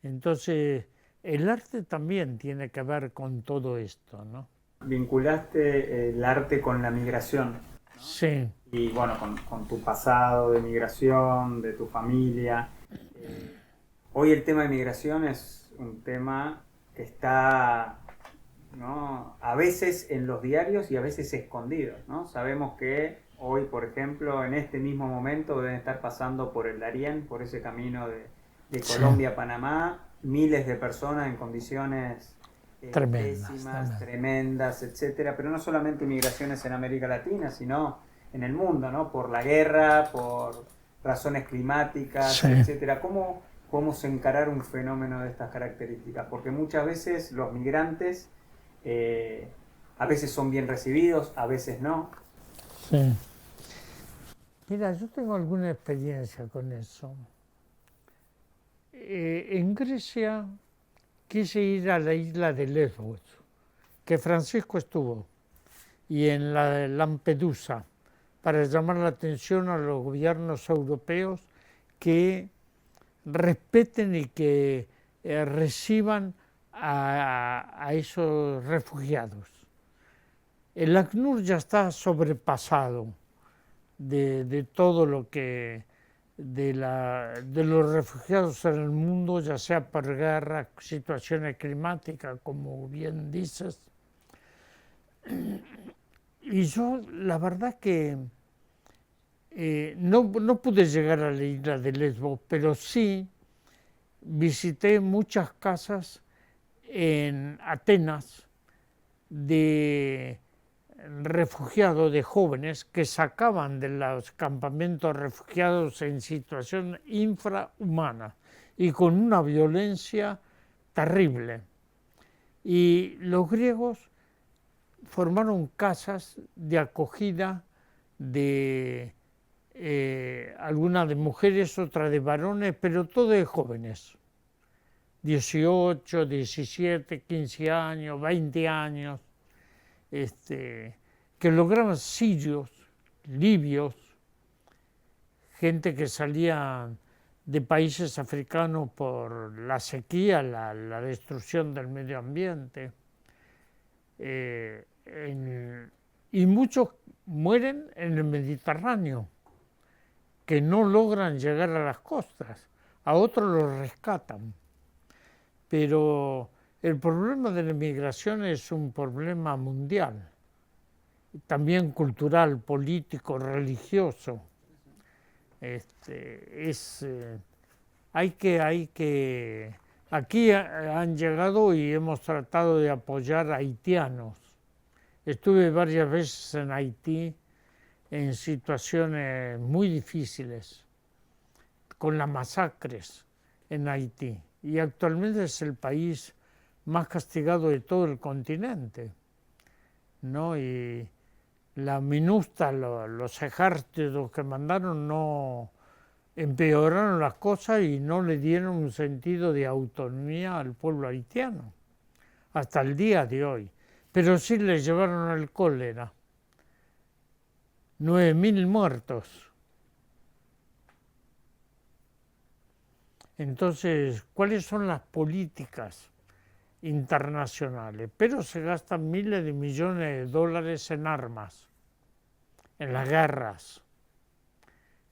Entonces, el arte también tiene que ver con todo esto, ¿no? Vinculaste el arte con la migración, ¿no? Sí. Y bueno, con tu pasado de migración, de tu familia. Hoy el tema de migración es un tema que está, ¿no?, a veces en los diarios y a veces escondido, ¿no? Sabemos que hoy, por ejemplo, en este mismo momento deben estar pasando por el Darién, por ese camino de Colombia a Panamá, miles de personas en condiciones pésimas, tremendas, etcétera, pero no solamente migraciones en América Latina, sino en el mundo, ¿no? Por la guerra, por razones climáticas, etcétera. ¿Cómo se encarar un fenómeno de estas características? Porque muchas veces los migrantes a veces son bien recibidos, a veces no. Sí. Mira, yo tengo alguna experiencia con eso. En Grecia quise ir a la isla de Lesbos, que Francisco estuvo, y en la de Lampedusa, para llamar la atención a los gobiernos europeos que respeten y que reciban a esos refugiados. El ACNUR ya está sobrepasado de todo lo que de los refugiados en el mundo, ya sea por guerra, situaciones climáticas, como bien dices. Y yo, la verdad que no pude llegar a la isla de Lesbos, pero sí visité muchas casas en Atenas de refugiados, de jóvenes que sacaban de los campamentos refugiados en situación infrahumana y con una violencia terrible. Y los griegos formaron casas de acogida de algunas de mujeres, otras de varones, pero todo de jóvenes, 18, 17, 15 años, 20 años, que lograban sirios, libios, gente que salía de países africanos por la sequía, la destrucción del medio ambiente, y muchos mueren en el Mediterráneo, que no logran llegar a las costas, a otros los rescatan. Pero el problema de la inmigración es un problema mundial también cultural, político, religioso. Aquí han llegado y hemos tratado de apoyar a haitianos. Estuve varias veces en Haití en situaciones muy difíciles, con las masacres en Haití. Y actualmente es el país más castigado de todo el continente, ¿no? Y la MINUSTA, los ejércitos que mandaron, no empeoraron las cosas y no le dieron un sentido de autonomía al pueblo haitiano, hasta el día de hoy. Pero sí le llevaron el cólera. 9.000 muertos. Entonces, ¿cuáles son las políticas internacionales? Pero se gastan miles de millones de dólares en armas, en las guerras,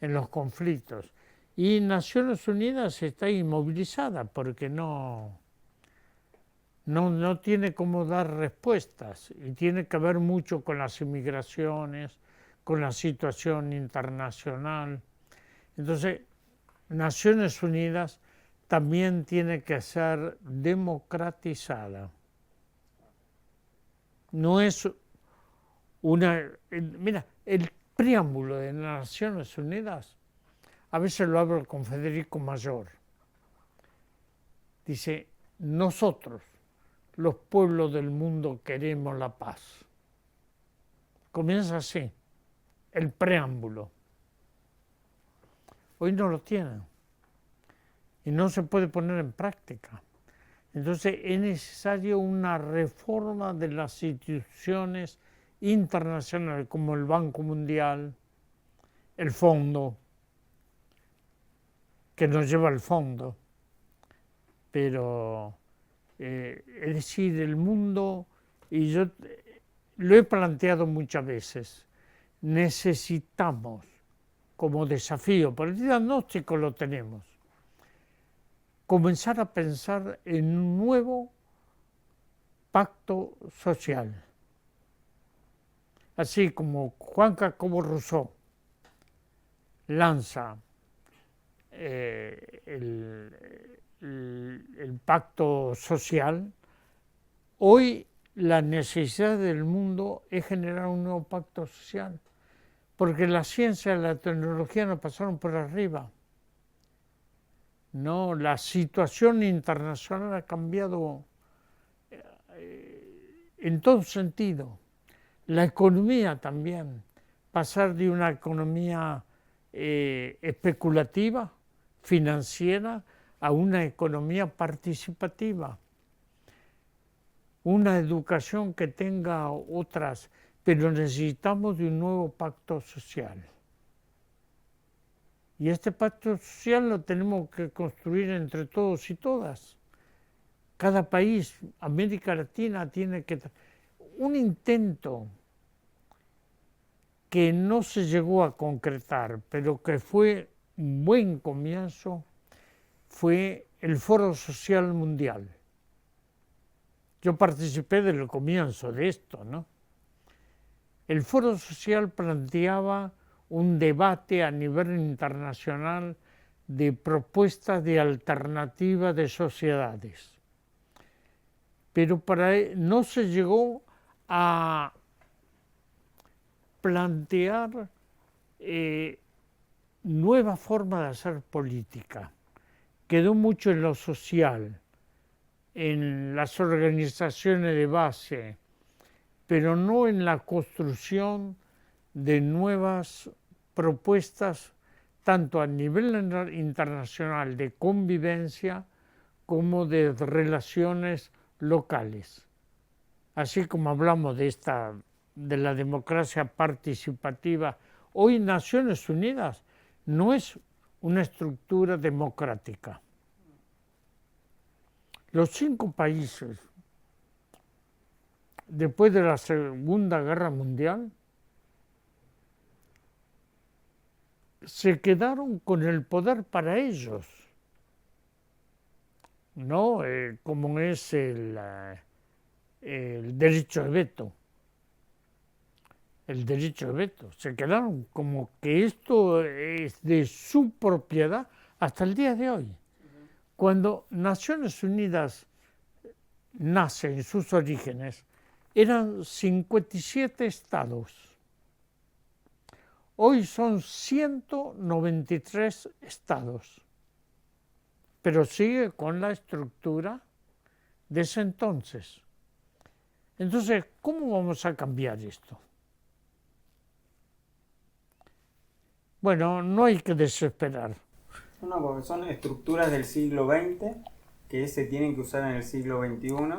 en los conflictos. Y Naciones Unidas está inmovilizada porque no tiene cómo dar respuestas y tiene que ver mucho con las inmigraciones, con la situación internacional. Entonces, Naciones Unidas también tiene que ser democratizada. No es mira, el preámbulo de Naciones Unidas, a veces lo hablo con Federico Mayor. Dice, nosotros, los pueblos del mundo, queremos la paz. Comienza así, el preámbulo. Hoy no lo tienen y no se puede poner en práctica. Entonces es necesario una reforma de las instituciones internacionales como el Banco Mundial, el Fondo, que nos lleva al fondo. Pero, es decir, el mundo, y yo lo he planteado muchas veces, necesitamos como desafío, porque el diagnóstico lo tenemos, comenzar a pensar en un nuevo pacto social. Así como Juan Jacobo Rousseau lanza el pacto social, hoy la necesidad del mundo es generar un nuevo pacto social, porque la ciencia y la tecnología nos pasaron por arriba. No, la situación internacional ha cambiado en todo sentido. La economía también, pasar de una economía especulativa, financiera, a una economía participativa. Una educación que tenga otras, pero necesitamos de un nuevo pacto social. Y este pacto social lo tenemos que construir entre todos y todas. Cada país, América Latina, tiene que... Un intento que no se llegó a concretar, pero que fue un buen comienzo, fue el Foro Social Mundial. Yo participé del comienzo de esto, ¿no? El Foro Social planteaba un debate a nivel internacional de propuestas de alternativa de sociedades. Pero no se llegó a plantear nueva forma de hacer política. Quedó mucho en lo social, en las organizaciones de base, pero no en la construcción de nuevas propuestas, tanto a nivel internacional de convivencia como de relaciones locales. Así como hablamos de la democracia participativa, hoy Naciones Unidas no es una estructura democrática. Los 5 países, después de la Segunda Guerra Mundial, se quedaron con el poder para ellos, ¿no? Como es el derecho de veto. el derecho de veto. Se quedaron como que esto es de su propiedad hasta el día de hoy. Cuando Naciones Unidas nace en sus orígenes, eran 57 estados. Hoy son 193 estados, pero sigue con la estructura de ese entonces. Entonces, ¿cómo vamos a cambiar esto? Bueno, no hay que desesperar. No, porque son estructuras del siglo XX que se tienen que usar en el siglo XXI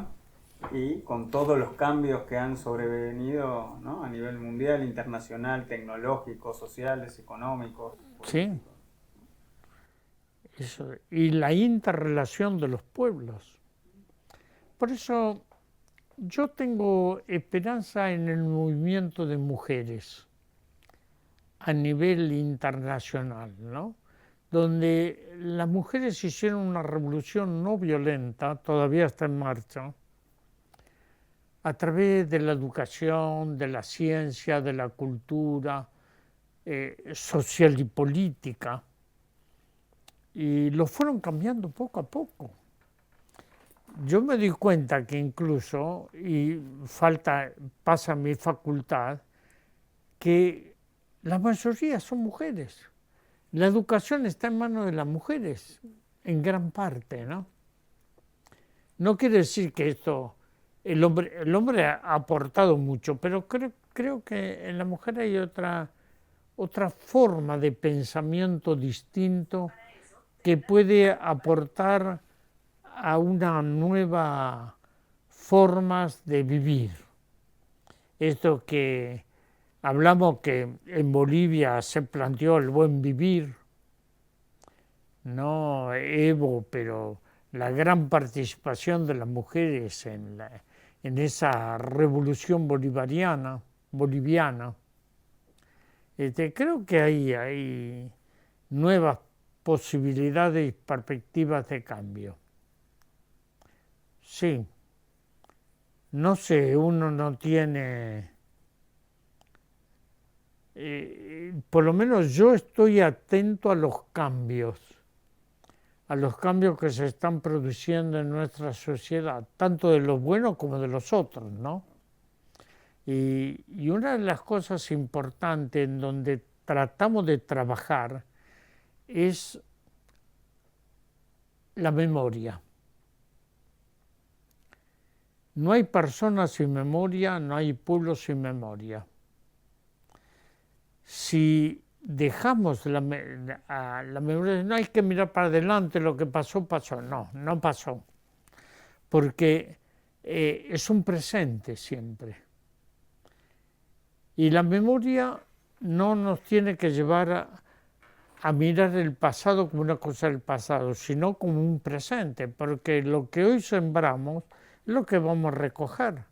y con todos los cambios que han sobrevenido, ¿no?, a nivel mundial, internacional, tecnológicos, sociales, económicos. Sí. Eso, y la interrelación de los pueblos. Por eso yo tengo esperanza en el movimiento de mujeres a nivel internacional, ¿no?, donde las mujeres hicieron una revolución no violenta, todavía está en marcha, a través de la educación, de la ciencia, de la cultura social y política, y lo fueron cambiando poco a poco. Yo me di cuenta que incluso, y pasa mi facultad, que la mayoría son mujeres. La educación está en manos de las mujeres, en gran parte, ¿no? No quiere decir que el hombre ha aportado mucho, pero creo que en la mujer hay otra forma de pensamiento distinto que puede aportar a una nueva formas de vivir. Esto que hablamos que en Bolivia se planteó el buen vivir, no Evo, pero la gran participación de las mujeres en esa revolución boliviana. Creo que hay nuevas posibilidades y perspectivas de cambio. Sí, no sé, uno no tiene... por lo menos yo estoy atento a los cambios que se están produciendo en nuestra sociedad, tanto de los buenos como de los otros, ¿no? Y una de las cosas importantes en donde tratamos de trabajar es la memoria. No hay persona sin memoria, no hay pueblo sin memoria. Si dejamos la memoria, no hay que mirar para adelante, lo que pasó, pasó. No pasó. Porque es un presente siempre. Y la memoria no nos tiene que llevar a mirar el pasado como una cosa del pasado, sino como un presente, porque lo que hoy sembramos es lo que vamos a recoger.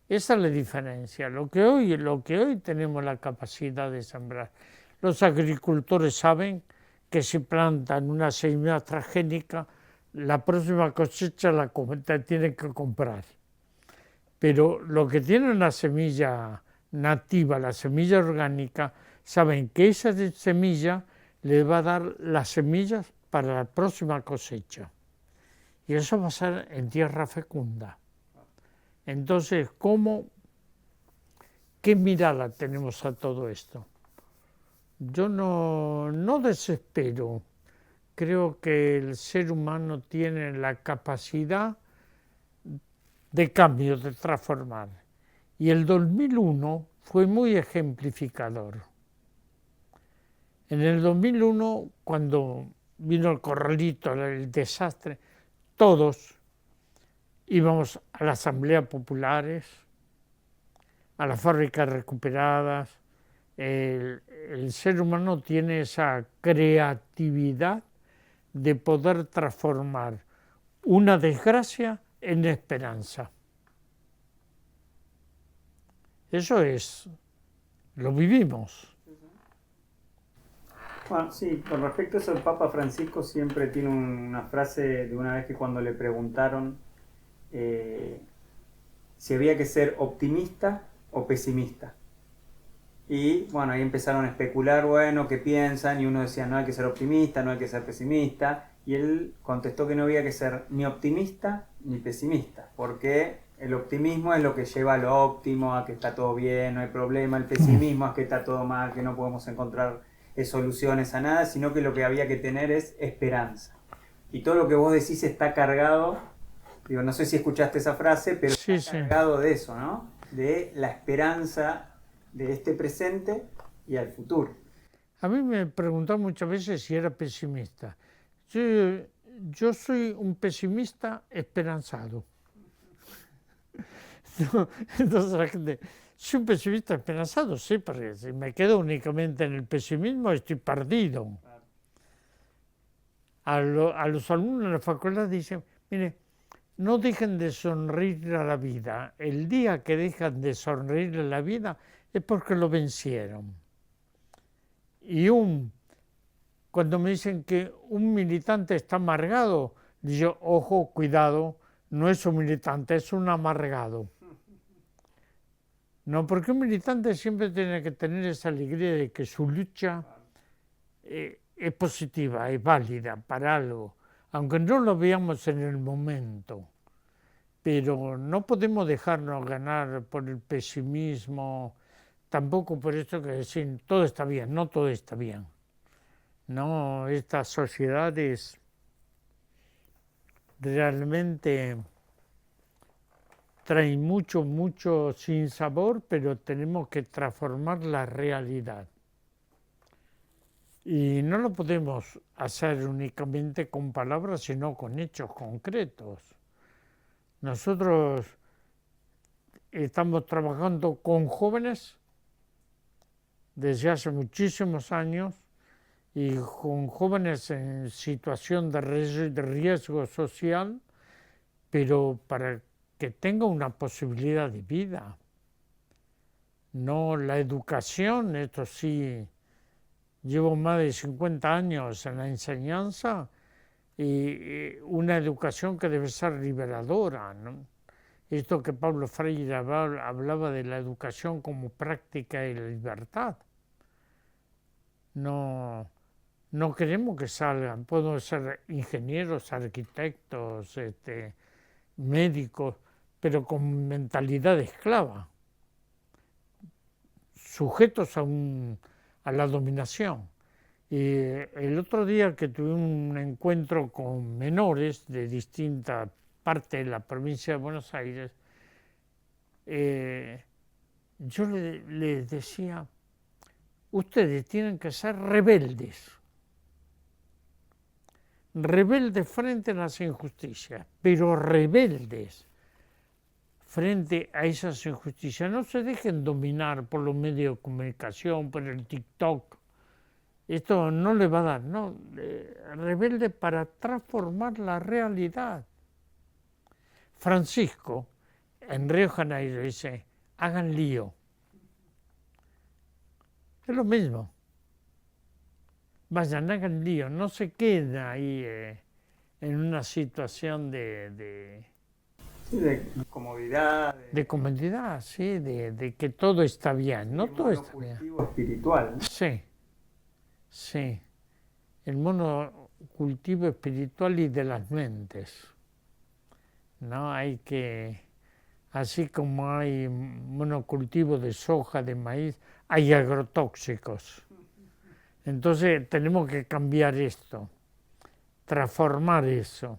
Esa es la diferencia, lo que hoy tenemos la capacidad de sembrar. Los agricultores saben que si plantan una semilla transgénica, la próxima cosecha la tienen que comprar. Pero lo que tienen la semilla nativa, la semilla orgánica, saben que esa semilla les va a dar las semillas para la próxima cosecha. Y eso va a ser en tierra fecunda. Entonces, ¿qué mirada tenemos a todo esto? Yo no desespero. Creo que el ser humano tiene la capacidad de cambio, de transformar. Y el 2001 fue muy ejemplificador. En el 2001, cuando vino el corralito, el desastre, todos íbamos a las asambleas populares, a las fábricas recuperadas. El ser humano tiene esa creatividad de poder transformar una desgracia en esperanza. Eso lo vivimos. Bueno, sí, con respecto a eso, el Papa Francisco siempre tiene una frase de una vez que cuando le preguntaron si había que ser optimista o pesimista? Y bueno, ahí empezaron a especular, bueno, qué piensan, y uno decía, no hay que ser optimista, no hay que ser pesimista, y él contestó que no había que ser ni optimista ni pesimista, porque el optimismo es lo que lleva a lo óptimo, a que está todo bien, no hay problema, el pesimismo es que está todo mal, que no podemos encontrar soluciones a nada, sino que lo que había que tener es esperanza. Y todo lo que vos decís está cargado, digo, no sé si escuchaste esa frase, pero Sí, está cargado de eso, ¿no? De la esperanza de este presente y al futuro. A mí me preguntan muchas veces si era pesimista. Yo, yo soy un pesimista esperanzado. No, entonces la gente, soy un pesimista esperanzado, sí, porque si me quedo únicamente en el pesimismo estoy perdido. A los alumnos de la facultad dicen, mire, no dejen de sonreír a la vida. El día que dejan de sonreír a la vida es porque lo vencieron. Y cuando me dicen que un militante está amargado, digo, ojo, cuidado, no es un militante, es un amargado. No, porque un militante siempre tiene que tener esa alegría de que su lucha es positiva, es válida para algo, aunque no lo veamos en el momento. Pero no podemos dejarnos ganar por el pesimismo, tampoco por esto que decir todo está bien, no todo está bien. No, estas sociedades realmente traen mucho sinsabor, pero tenemos que transformar la realidad. Y no lo podemos hacer únicamente con palabras, sino con hechos concretos. Nosotros estamos trabajando con jóvenes desde hace muchísimos años y con jóvenes en situación de riesgo social, pero para que tenga una posibilidad de vida. No la educación, esto sí, llevo más de 50 años en la enseñanza y una educación que debe ser liberadora, ¿no? Esto que Pablo Freire hablaba de la educación como práctica y la libertad. No queremos que salgan, pueden ser ingenieros, arquitectos, médicos, pero con mentalidad esclava, sujetos a la dominación. Y el otro día que tuve un encuentro con menores de distintas partes de la provincia de Buenos Aires, yo les decía, ustedes tienen que ser rebeldes frente a las injusticias, pero rebeldes frente a esas injusticias. No se dejen dominar por los medios de comunicación, por el TikTok. Esto no le va a dar, no. Rebelde para transformar la realidad. Francisco, en Río de Janeiro, dice, hagan lío. Es lo mismo. Vayan, hagan lío, no se queda ahí en una situación de comodidad. De comodidad, sí, de que todo está bien, no todo está bien. El monocultivo espiritual, ¿no? Sí, sí, el monocultivo espiritual y de las mentes. No hay que, así como hay monocultivo de soja, de maíz, hay agrotóxicos. Entonces tenemos que cambiar esto, transformar eso.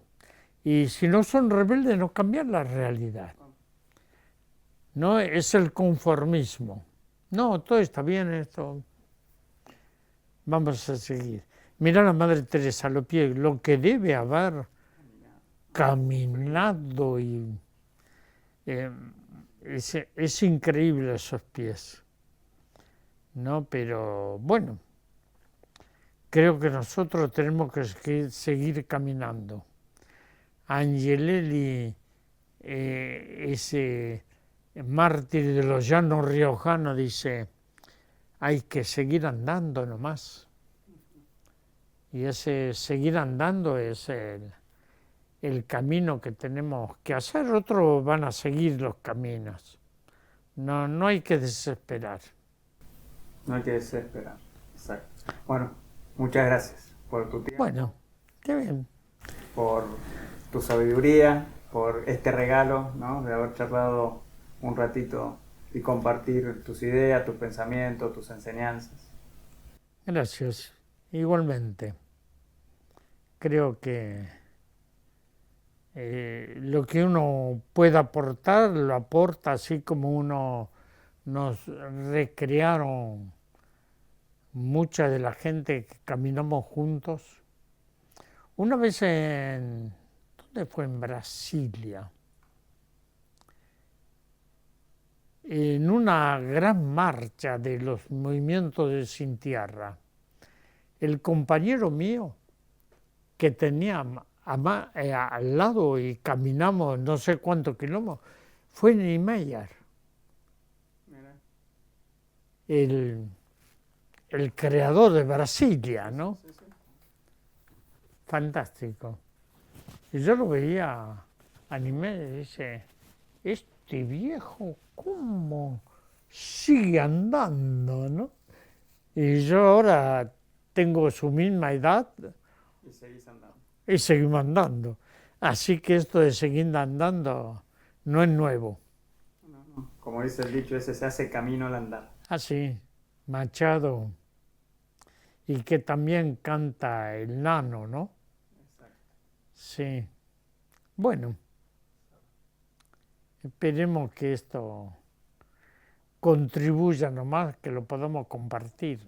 Y si no son rebeldes, no cambian la realidad. No es el conformismo. No, todo está bien, esto. Vamos a seguir. Mira la Madre Teresa, lo que debe haber caminado y es increíble esos pies. No, pero bueno, creo que nosotros tenemos que seguir caminando. Angelelli, ese mártir de los llanos riojanos, dice, hay que seguir andando nomás. Y ese seguir andando es el camino que tenemos que hacer. Otros van a seguir los caminos, No, no hay que desesperar. No hay que desesperar. Exacto. Bueno, muchas gracias por tu tiempo, Bueno, qué bien. por tu sabiduría, por este regalo, ¿no? De haber charlado un ratito y compartir tus ideas, tus pensamientos, tus enseñanzas. Gracias. Igualmente. Creo que lo que uno pueda aportar, lo aporta así como uno nos recrearon mucha de la gente que caminamos juntos. Una vez ¿dónde fue? En Brasilia. En una gran marcha de los movimientos de Sin Tierra. El compañero mío que tenía al lado y caminamos no sé cuántos kilómetros fue Niemeyer, Mira. el creador de Brasilia, ¿no? Sí, sí. Fantástico. Y yo lo veía a Niemeyer y dice, este viejo, ¿cómo sigue andando, no? Y yo ahora tengo su misma edad Y seguís andando. y seguimos andando. Así que esto de seguir andando no es nuevo. No, no. Como dice el dicho ese, se hace camino al andar. Así, Machado, y que también canta el nano, ¿no? Exacto. Sí. Bueno, esperemos que esto contribuya nomás, que lo podamos compartir.